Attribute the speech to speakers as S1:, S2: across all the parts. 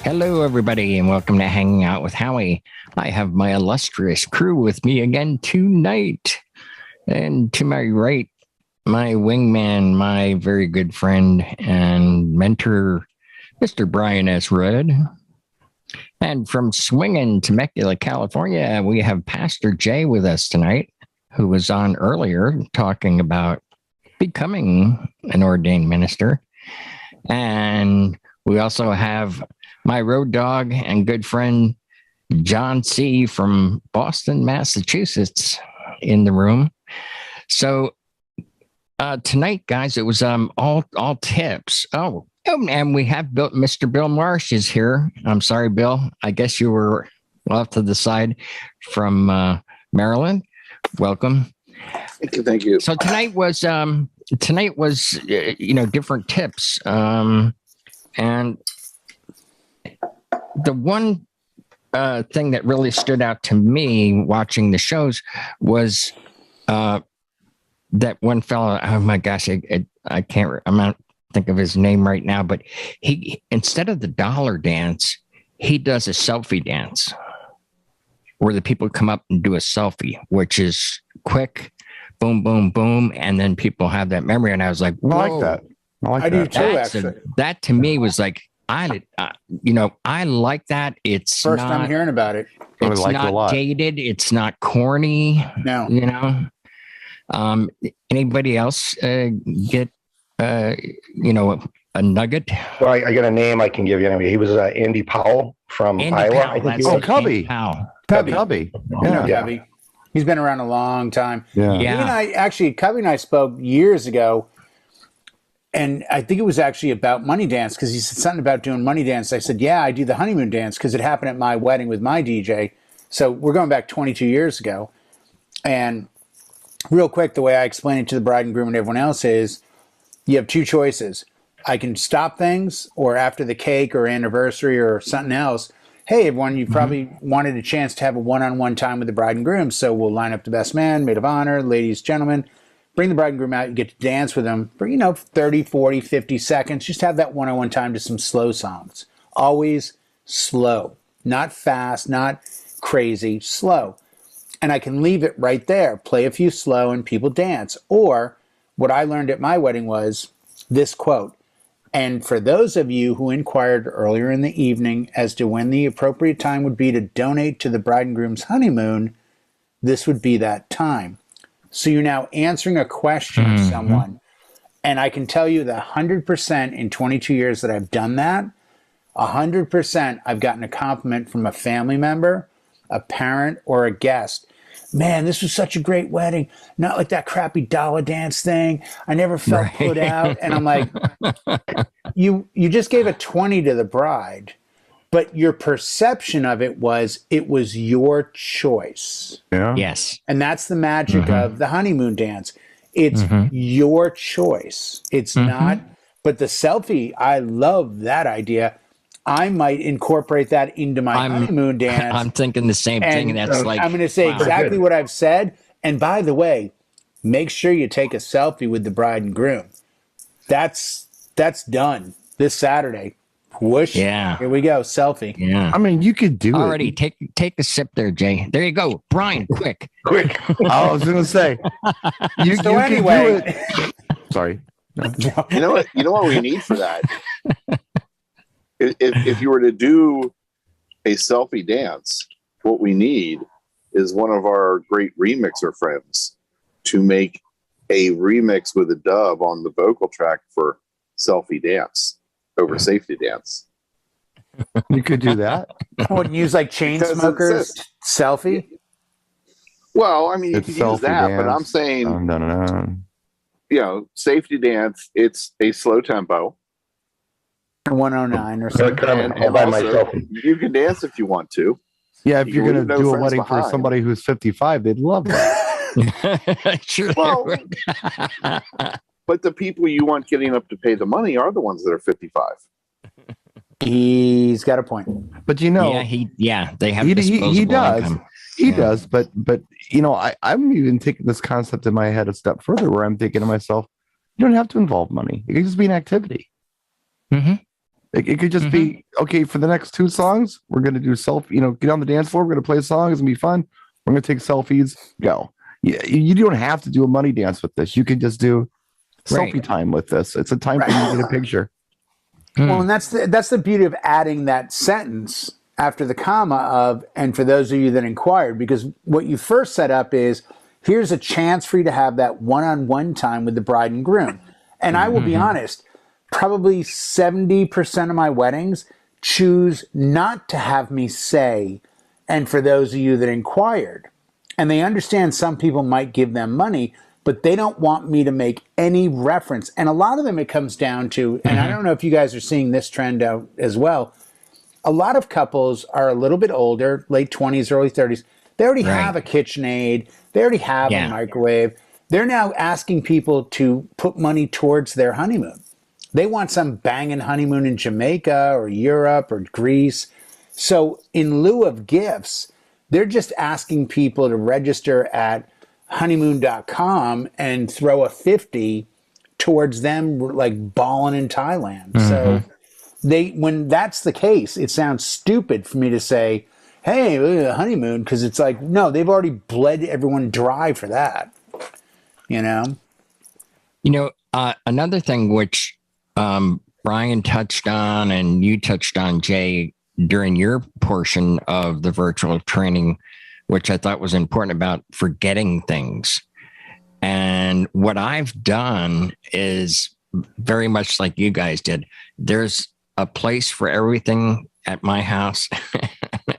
S1: Hello, everybody, and welcome to Hanging Out with Howie. I have my illustrious crew with me again tonight. And to my right, my wingman, my very good friend and mentor, Mr. Brian S. Rudd. And from Swingin', Temecula, California, we have Pastor Jay with us tonight, who was on earlier talking about becoming an ordained minister. And we also have my road dog and good friend, John C. from Boston, Massachusetts, in the room. So tonight, guys, it was all tips. Oh, and we have Mr. Bill Marsh is here. I'm sorry, Bill. I guess you were off to the side from Maryland. Welcome.
S2: Thank you.
S1: So tonight was different tips. And the one thing that really stood out to me watching the shows was that one fellow. Oh my gosh, I can't. I'm not think of his name right now, but he, instead of the dollar dance, he does a selfie dance where the people come up and do a selfie, which is quick, boom, boom, boom, and then people have that memory. And I was like, whoa.
S3: I like that.
S2: I do too, actually.
S1: That to me was like, I like that. It's
S2: first time hearing about it.
S1: It's not dated. It's not corny.
S2: No.
S1: Anybody else get a nugget?
S3: Well, I got a name I can give you anyway. He was Andy Powell from Iowa.
S1: Cubby.
S3: Cubby.
S2: Yeah. Cubby. He's been around a long time.
S3: Yeah.
S2: Cubby and I spoke years ago. And I think it was actually about money dance because he said something about doing money dance. I said, yeah, I do the honeymoon dance because it happened at my wedding with my DJ. So we're going back 22 years ago. And real quick, the way I explain it to the bride and groom and everyone else is you have two choices. I can stop things, or after the cake or anniversary or something else, hey, everyone, you probably wanted a chance to have a one-on-one time with the bride and groom. So we'll line up the best man, maid of honor, ladies, gentlemen. Bring the bride and groom out. You get to dance with them for, 30, 40, 50 seconds. Just have that one-on-one time to some slow songs. Always slow. Not fast, not crazy, slow. And I can leave it right there. Play a few slow and people dance. Or what I learned at my wedding was this quote. And for those of you who inquired earlier in the evening as to when the appropriate time would be to donate to the bride and groom's honeymoon, this would be that time. So you're now answering a question of someone. And I can tell you that 100% in 22 years that I've done that, 100% I've gotten a compliment from a family member, a parent, or a guest. Man, this was such a great wedding. Not like that crappy dollar dance thing. I never felt put out. And I'm like, you just gave a 20 to the bride. But your perception of it was your choice.
S3: Yeah.
S1: Yes.
S2: And that's the magic of the honeymoon dance. It's your choice. It's not, but the selfie, I love that idea. I might incorporate that into my honeymoon dance.
S1: I'm thinking the same thing. That's like,
S2: I'm going to say exactly what I've said. And by the way, make sure you take a selfie with the bride and groom. That's done this Saturday. Whoosh.
S1: Yeah.
S2: Here we go. Selfie.
S1: Yeah.
S3: I mean, you could do
S1: already.
S3: it.
S1: Take a sip there, Jay. There you go. Brian, quick.
S3: I was going to say. You can do it. Sorry.
S2: You know what we need for that? If you were to do a selfie dance, what we need is one of our great remixer friends to make a remix with a dub on the vocal track for selfie dance over safety dance.
S3: You could do that.
S2: I wouldn't use like chain smokers selfie. Well, I mean, you could use that, but I'm saying, safety dance, it's a slow tempo. 109 or something.
S3: All by myself.
S2: You can dance if you want to.
S3: Yeah, if you're going to do a wedding for somebody who's 55, they'd love that.
S1: Sure.
S2: Well, but the people you want getting up to pay the money are the ones that are 55. He's got a point.
S3: But they
S1: have
S3: he does.
S1: income.
S3: He does, but I'm even taking this concept in my head a step further where I'm thinking to myself, you don't have to involve money. It can just be an activity.
S1: Mm-hmm.
S3: It could just be, okay, for the next 2 songs, we're going to do get on the dance floor. We're going to play a song. It's going to be fun. We're going to take selfies. Go. You don't have to do a money dance with this. You can just do selfie time with this. It's a time for you to get a picture.
S2: Well, and that's the beauty of adding that sentence after the comma of, and for those of you that inquired, because what you first set up is, here's a chance for you to have that one-on-one time with the bride and groom. And I will be honest, probably 70% of my weddings choose not to have me say, and for those of you that inquired. And they understand some people might give them money, but they don't want me to make any reference. And a lot of them, it comes down to, and I don't know if you guys are seeing this trend out as well, a lot of couples are a little bit older, late 20s, early 30s. They already have a KitchenAid. They already have a microwave. They're now asking people to put money towards their honeymoon. They want some banging honeymoon in Jamaica or Europe or Greece. So in lieu of gifts, they're just asking people to register at honeymoon.com and throw a 50 towards them like balling in Thailand. So when that's the case, it sounds stupid for me to say, hey, look at the honeymoon, because it's like, no, they've already bled everyone dry for that.
S1: Another thing which Brian touched on and you touched on, Jay, during your portion of the virtual training, which I thought was important about forgetting things. And what I've done is very much like you guys did. There's a place for everything at my house.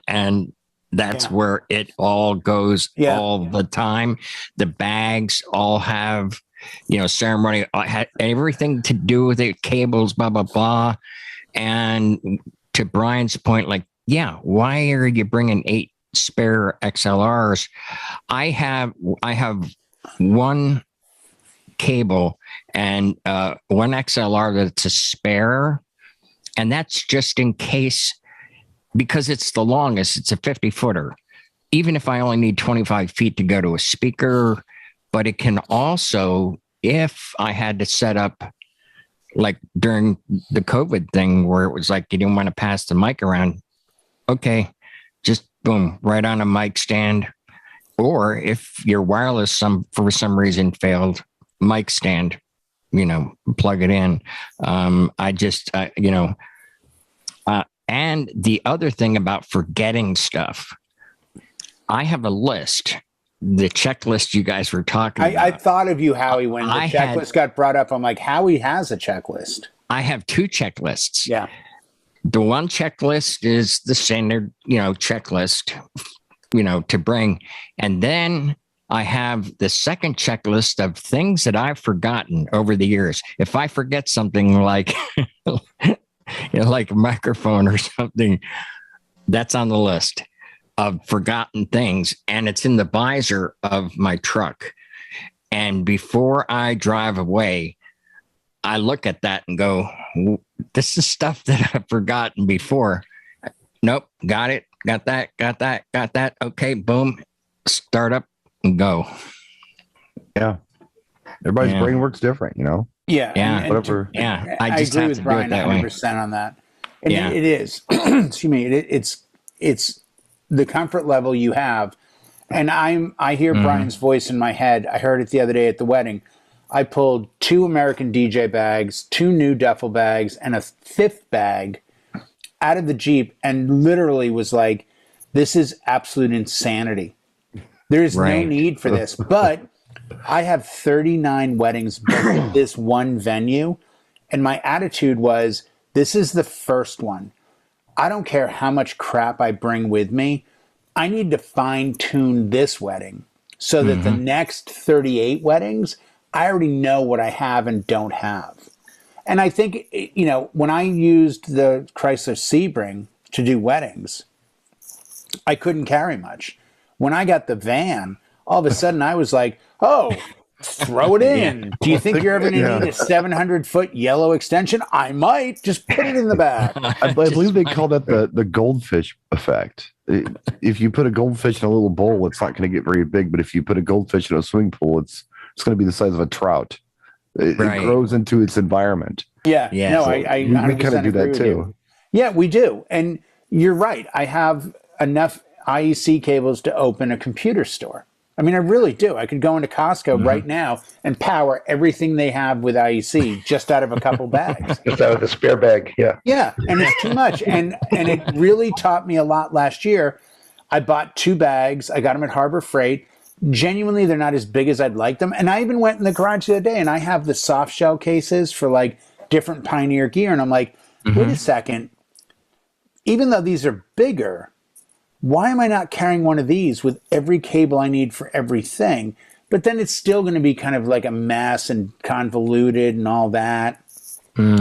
S1: And that's where it all goes all the time. The bags all have, ceremony, everything to do with it, cables, blah, blah, blah. And to Brian's point, like, why are you bringing 8 spare XLRs? I have one cable and one XLR that's a spare, and that's just in case, because it's the longest. It's a 50-footer. Even if I only need 25 feet to go to a speaker, but it can also, if I had to set up, like during the COVID thing where it was like you didn't want to pass the mic around, okay, just boom, right on a mic stand. Or if your wireless for some reason failed, mic stand, plug it in. And the other thing about forgetting stuff, I have a list, the checklist you guys were talking about.
S2: I thought of you, Howie, when the checklist got brought up. I'm like, Howie has a checklist.
S1: I have 2 checklists.
S2: Yeah.
S1: The one checklist is the standard, checklist, to bring. And then I have the second checklist of things that I've forgotten over the years. If I forget something like, like a microphone or something, that's on the list of forgotten things. And it's in the visor of my truck. And before I drive away, I look at that and go, this is stuff that I've forgotten before. Nope. Got it. Got that. Okay. Boom. Start up and go.
S3: Yeah. Everybody's brain works different,
S2: Yeah.
S1: Yeah.
S3: Whatever.
S1: I just
S2: agree
S1: have
S2: with
S1: to
S2: Brian
S1: do it that
S2: 100%
S1: way.
S2: on that. And it is, excuse me, it's the comfort level you have. And I hear Brian's voice in my head. I heard it the other day at the wedding. I pulled 2 American DJ bags, 2 new duffel bags, and a 5th bag out of the Jeep, and literally was like, this is absolute insanity. There is no need for this. But I have 39 weddings booked at this one venue, and my attitude was, this is the first one. I don't care how much crap I bring with me. I need to fine-tune this wedding so that the next 38 weddings, I already know what I have and don't have. And I think, when I used the Chrysler Sebring to do weddings, I couldn't carry much. When I got the van, all of a sudden I was like, oh, throw it in. Do you think you're ever going to need a 700-foot yellow extension? I might. Just put it in the back.
S3: I believe they call that the goldfish effect. If you put a goldfish in a little bowl, it's not going to get very big. But if you put a goldfish in a swimming pool, it's going to be the size of a trout. It
S1: Right.
S3: grows into its environment.
S2: Yeah.
S1: Yeah.
S2: No,
S1: So
S2: I
S3: We
S2: 100%
S3: kind of do
S2: agree
S3: that
S2: with
S3: too.
S2: you. Yeah, we do. And you're right. I have enough IEC cables to open a computer store. I mean, I really do. I could go into Costco right now and power everything they have with IEC just out of a couple bags.
S4: Just out of the spare bag. Yeah.
S2: Yeah, and it's too much. And it really taught me a lot last year. I bought 2 bags. I got them at Harbor Freight. Genuinely, they're not as big as I'd like them. And I even went in the garage the other day and I have the soft shell cases for like different Pioneer gear. And I'm like, wait a second. Even though these are bigger, why am I not carrying one of these with every cable I need for everything? But then it's still going to be kind of like a mess and convoluted and all that.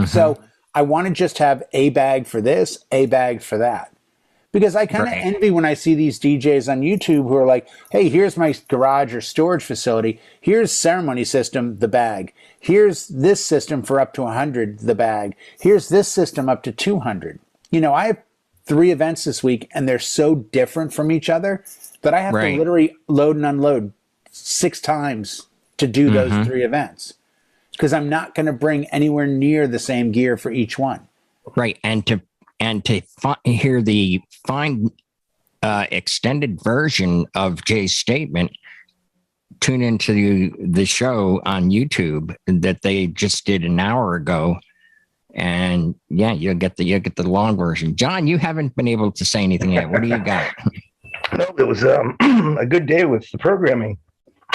S2: So I want to just have a bag for this, a bag for that. Because I kind of envy when I see these DJs on YouTube who are like, hey, here's my garage or storage facility. Here's ceremony system, the bag. Here's this system for up to 100, the bag. Here's this system up to 200. You know, I have 3 events this week and they're so different from each other that I have to literally load and unload 6 times to do those 3 events. Because I'm not going to bring anywhere near the same gear for each one.
S1: Right. And to hear the fine extended version of Jay's statement, tune into the show on YouTube that they just did an hour ago. And yeah, you'll get the long version. John, you haven't been able to say anything yet. What do you got?
S4: No, it was a good day with the programming.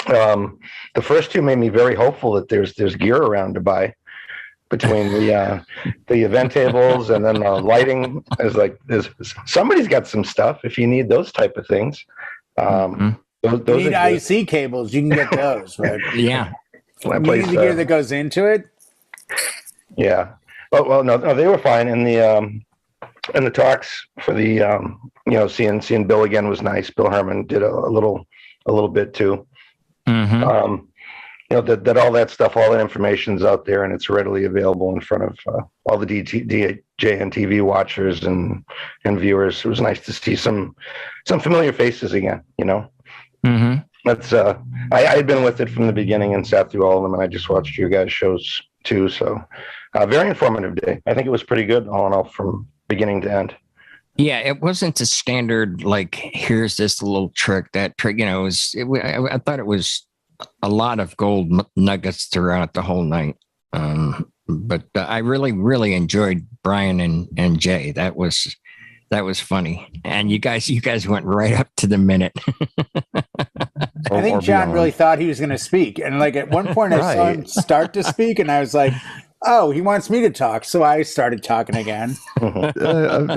S4: The first 2 made me very hopeful that there's gear around to buy between the event tables and then lighting. Is like somebody's got some stuff if you need those type of things. Those
S2: you need IC cables, you can get those. But
S1: yeah,
S2: you need the gear that goes into it.
S4: Yeah. Well, no, they were fine, and the talks for the seeing Bill again was nice. Bill Herman did a little bit too. That all that stuff, all that information's out there, and it's readily available in front of all the DJ and TV watchers and viewers. It was nice to see some familiar faces again. You know, that's I had been with it from the beginning and sat through all of them, and I just watched your guys' shows too. So, very informative day. I think it was pretty good all in all from beginning to end.
S1: Yeah, it wasn't a standard like here's this little trick, that trick. You know, I thought it was a lot of gold nuggets throughout the whole night. But I really enjoyed Brian and Jay. That was funny, and you guys went right up to the minute.
S2: I think John really thought he was going to speak, and like at one point I saw him start to speak, and I was like, oh, he wants me to talk. So I started talking again.
S3: I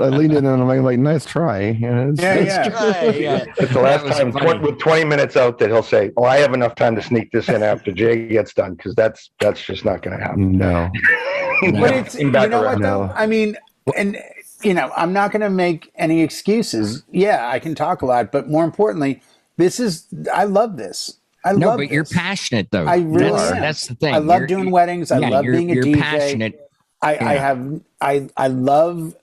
S3: leaned in and I'm like, nice try.
S2: Yeah.
S4: It's the last time with 20 minutes out that he'll say, oh, I have enough time to sneak this in after Jay gets done, because that's just not going to happen.
S3: No.
S2: But it's, you know what, though? I mean, and, you know, I'm not going to make any excuses. Yeah, I can talk a lot, but more importantly, I love this. But
S1: you're passionate though.
S2: I really am.
S1: That's the thing.
S2: I love doing weddings. I love being a DJ.
S1: You're passionate.
S2: I love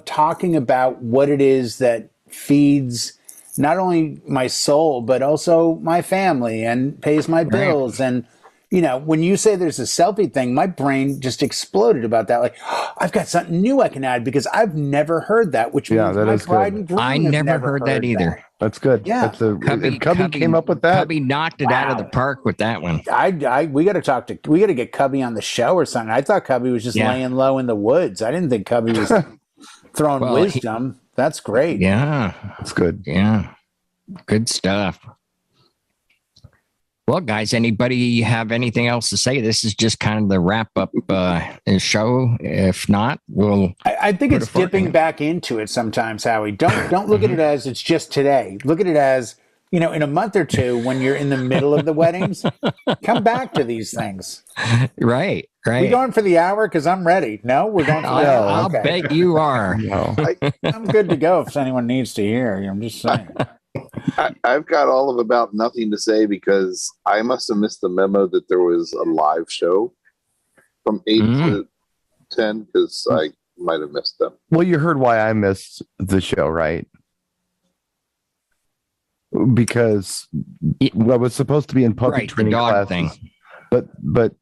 S2: talking about what it is that feeds not only my soul but also my family and pays my bills. And you know, when you say there's a selfie thing, my brain just exploded about that. Like, oh, I've got something new I can add because I've never heard that. Which means my bride and groom
S1: I never heard that either.
S3: That's good.
S2: Yeah,
S3: Cubby came up with that.
S1: Cubby knocked it out of the park with that one.
S2: We got to get Cubby on the show or something. I thought Cubby was just laying low in the woods. I didn't think Cubby was throwing wisdom. That's great.
S1: Yeah,
S3: that's good.
S1: Yeah, good stuff. Well, guys, anybody have anything else to say? This is just kind of the wrap up show. If not,
S2: I think it's dipping back into it sometimes, Howie. Don't look at it as it's just today. Look at it as, you know, in a month or two when you're in the middle of the weddings, come back to these things.
S1: Right.
S2: We going for the hour? Because I'm ready. No, we're going for the hour.
S1: I'll bet you are.
S3: No.
S2: I'm good to go if anyone needs to hear. I'm just saying.
S5: I've got all of about nothing to say because I must have missed the memo that there was a live show from 8 to 10 because I might have missed them.
S3: Well, you heard why I missed the show, right? Because I was supposed to be in puppy training classes. but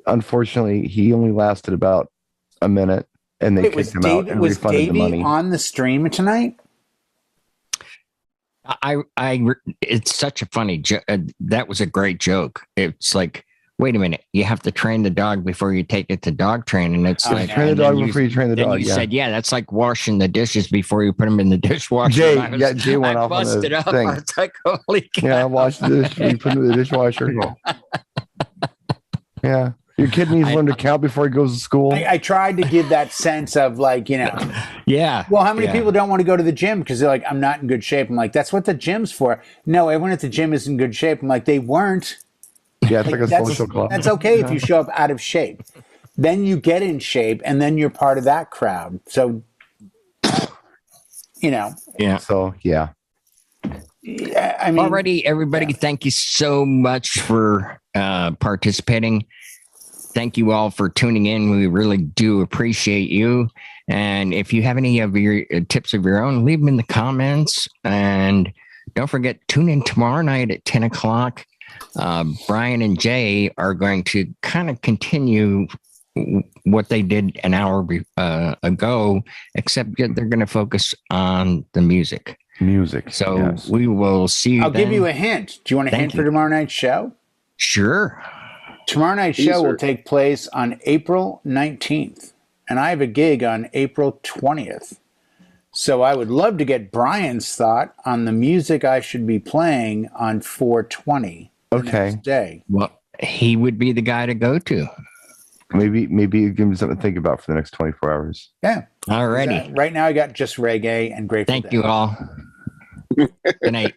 S3: unfortunately, he only lasted about a minute, and they kicked him out and refunded the money.
S2: On the stream tonight?
S1: It's such a funny joke. That was a great joke. It's like, wait a minute, you have to train the dog before you take it to dog training. It's like
S3: train the dog before you train the dog.
S1: You said, yeah, that's like washing the dishes before you put them in the dishwasher.
S3: Jay went off on the thing.
S1: I was like, holy cow.
S3: Yeah, wash the dish. You put it in the dishwasher. Yeah. Your kid needs to learn to count before he goes to school.
S2: I tried to give that sense of like,
S1: yeah.
S2: Well, how many people don't want to go to the gym because they're like, I'm not in good shape. I'm like, that's what the gym's for. No, everyone at the gym is in good shape. I'm like, they weren't.
S3: Yeah, it's like a social club.
S2: That's okay if you show up out of shape. Then you get in shape, and then you're part of that crowd. So,
S1: Yeah.
S3: So, yeah.
S2: I mean,
S1: already, everybody, thank you so much for participating. Thank you all for tuning in. We really do appreciate you. And if you have any of your tips of your own, leave them in the comments. And don't forget, tune in tomorrow night at 10 o'clock. Brian and Jay are going to kind of continue what they did an hour ago, except they're going to focus on the music. So we will see you.
S2: I'll give you a hint. Do you want a hint for tomorrow night's show?
S1: Sure.
S2: Tomorrow night's show will take place on April 19th, and I have a gig on April 20th. So I would love to get Brian's thought on the music I should be playing on 4/20 the next day.
S1: Well, he would be the guy to go to.
S3: Maybe give him something to think about for the next 24 hours.
S2: Yeah.
S1: Alrighty.
S2: Right now I got just reggae and Grateful Dead.
S1: Thank you all. Good night.